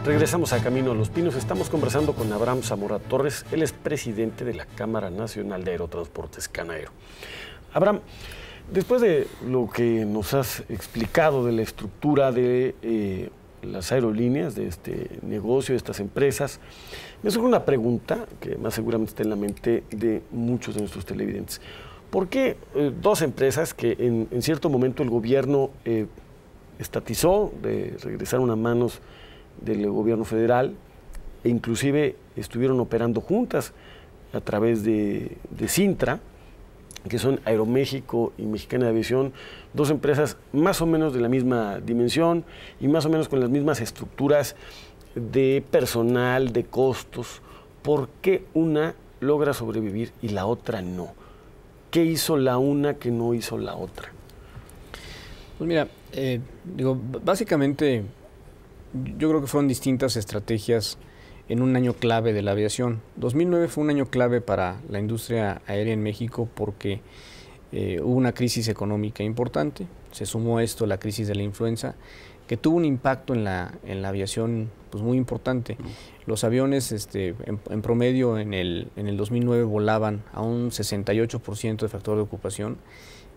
Regresamos a Camino a los Pinos. Estamos conversando con Abraham Zamora Torres. Él es presidente de la Cámara Nacional de Aerotransportes Canaero. Abraham, después de lo que nos has explicado de la estructura de las aerolíneas, de este negocio, de estas empresas, me surge una pregunta que más seguramente está en la mente de muchos de nuestros televidentes. ¿Por qué dos empresas que en cierto momento el gobierno estatizó, regresaron a manos del gobierno federal, e inclusive estuvieron operando juntas a través de Cintra, que son Aeroméxico y Mexicana de Aviación, dos empresas más o menos de la misma dimensión y más o menos con las mismas estructuras de personal, de costos? ¿Por qué una logra sobrevivir y la otra no? ¿Qué hizo la una que no hizo la otra? Pues mira, básicamente yo creo que fueron distintas estrategias en un año clave de la aviación. 2009 fue un año clave para la industria aérea en México porque hubo una crisis económica importante. Se sumó a esto la crisis de la influenza, que tuvo un impacto en la aviación pues muy importante. Los aviones en promedio en el 2009 volaban a un 68% de factor de ocupación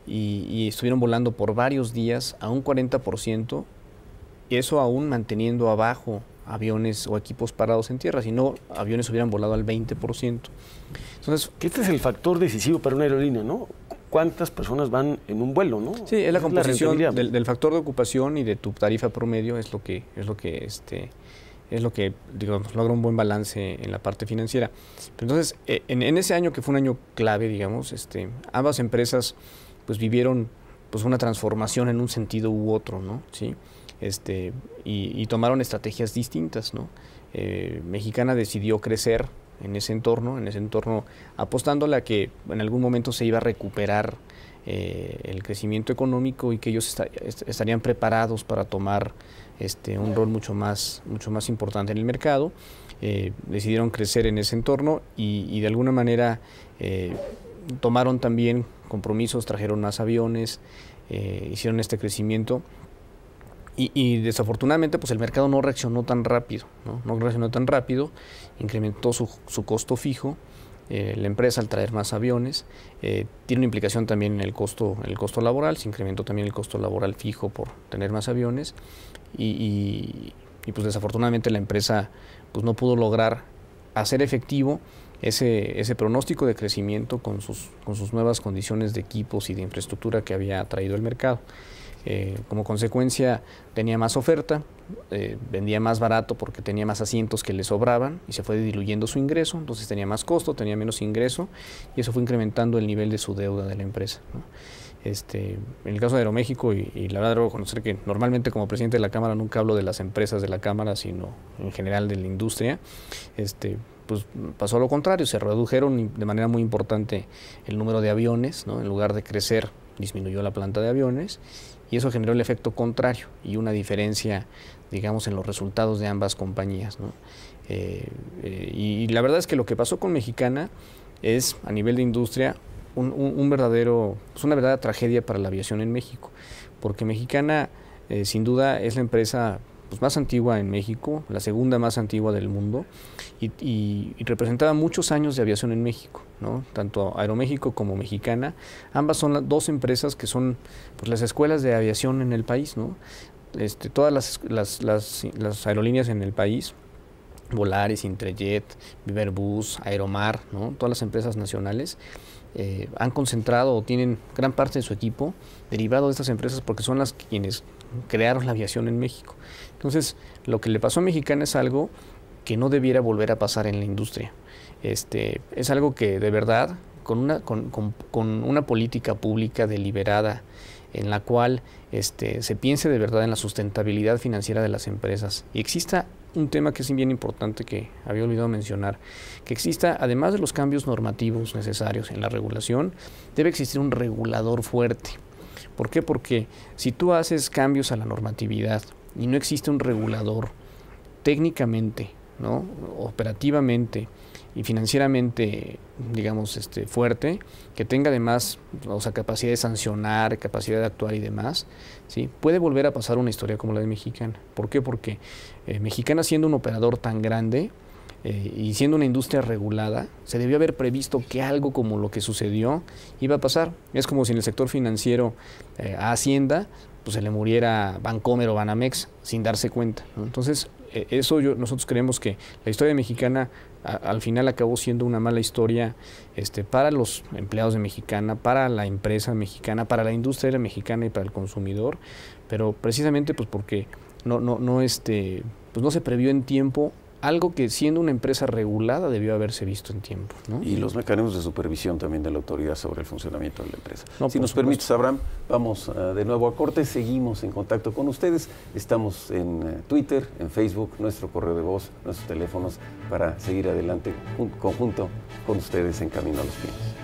y estuvieron volando por varios días a un 40%, y eso aún manteniendo abajo aviones o equipos parados en tierra, si no, aviones hubieran volado al 20%. Entonces, este es el factor decisivo para una aerolínea, ¿no? ¿Cuántas personas van en un vuelo, no? Sí, es la composición del factor de ocupación y de tu tarifa promedio, es lo que digamos, logra un buen balance en la parte financiera. Pero entonces, en ese año que fue un año clave, digamos, ambas empresas pues vivieron pues una transformación en un sentido u otro, ¿no? ¿Sí? Y tomaron estrategias distintas, ¿no? Mexicana decidió crecer en ese entorno apostándole a que en algún momento se iba a recuperar el crecimiento económico y que ellos estarían preparados para tomar un rol mucho más importante en el mercado. Decidieron crecer en ese entorno y de alguna manera tomaron también compromisos, trajeron más aviones, hicieron este crecimiento. Y desafortunadamente pues el mercado no reaccionó tan rápido, no reaccionó tan rápido, incrementó su costo fijo, la empresa al traer más aviones, tiene una implicación también en el costo laboral, se incrementó también el costo laboral fijo por tener más aviones y pues desafortunadamente la empresa pues no pudo lograr hacer efectivo ese pronóstico de crecimiento con sus nuevas condiciones de equipos y de infraestructura que había traído el mercado. Como consecuencia tenía más oferta, vendía más barato porque tenía más asientos que le sobraban y se fue diluyendo su ingreso, entonces tenía más costo, tenía menos ingreso y eso fue incrementando el nivel de su deuda de la empresa, ¿no? En el caso de Aeroméxico, y la verdad debo conocer que normalmente como presidente de la Cámara nunca hablo de las empresas de la Cámara, sino en general de la industria, pues pasó lo contrario, se redujeron de manera muy importante el número de aviones, ¿no? En lugar de crecer, disminuyó la planta de aviones y eso generó el efecto contrario y una diferencia, digamos, en los resultados de ambas compañías, ¿no? Y la verdad es que lo que pasó con Mexicana es, a nivel de industria, una verdadera tragedia para la aviación en México, porque Mexicana, sin duda, es la empresa pues más antigua en México, la segunda más antigua del mundo, y representaba muchos años de aviación en México, ¿no? Tanto Aeroméxico como Mexicana, ambas son las dos empresas que son pues, las escuelas de aviación en el país, ¿no? Todas las aerolíneas en el país, Volaris, Interjet, Viverbus, Aeromar, ¿no? Todas las empresas nacionales han concentrado o tienen gran parte de su equipo derivado de estas empresas porque son las quienes crearon la aviación en México. Entonces, lo que le pasó a Mexicana es algo que no debiera volver a pasar en la industria. Es algo que de verdad, con una política pública deliberada en la cual se piense de verdad en la sustentabilidad financiera de las empresas y exista un tema que es bien importante que había olvidado mencionar, que exista, además de los cambios normativos necesarios en la regulación, debe existir un regulador fuerte. ¿Por qué? Porque si tú haces cambios a la normatividad y no existe un regulador técnicamente, ¿no? Operativamente y financieramente, digamos, fuerte, que tenga además, o sea, capacidad de sancionar, capacidad de actuar y demás, ¿sí? Puede volver a pasar una historia como la de Mexicana. ¿Por qué? Porque Mexicana, siendo un operador tan grande y siendo una industria regulada, se debió haber previsto que algo como lo que sucedió iba a pasar. Es como si en el sector financiero a Hacienda pues se le muriera Bancomer o Banamex sin darse cuenta, ¿no? Entonces, nosotros creemos que la historia Mexicana al final acabó siendo una mala historia para los empleados de Mexicana, para la empresa mexicana, para la industria mexicana y para el consumidor, pero precisamente pues porque pues no se previó en tiempo algo que, siendo una empresa regulada, debió haberse visto en tiempo, ¿no? Y los mecanismos de supervisión también de la autoridad sobre el funcionamiento de la empresa. No, si nos permites, Abraham, vamos de nuevo a corte, seguimos en contacto con ustedes, estamos en Twitter, en Facebook, nuestro correo de voz, nuestros teléfonos, para seguir adelante conjunto con ustedes en Camino a los Pinos.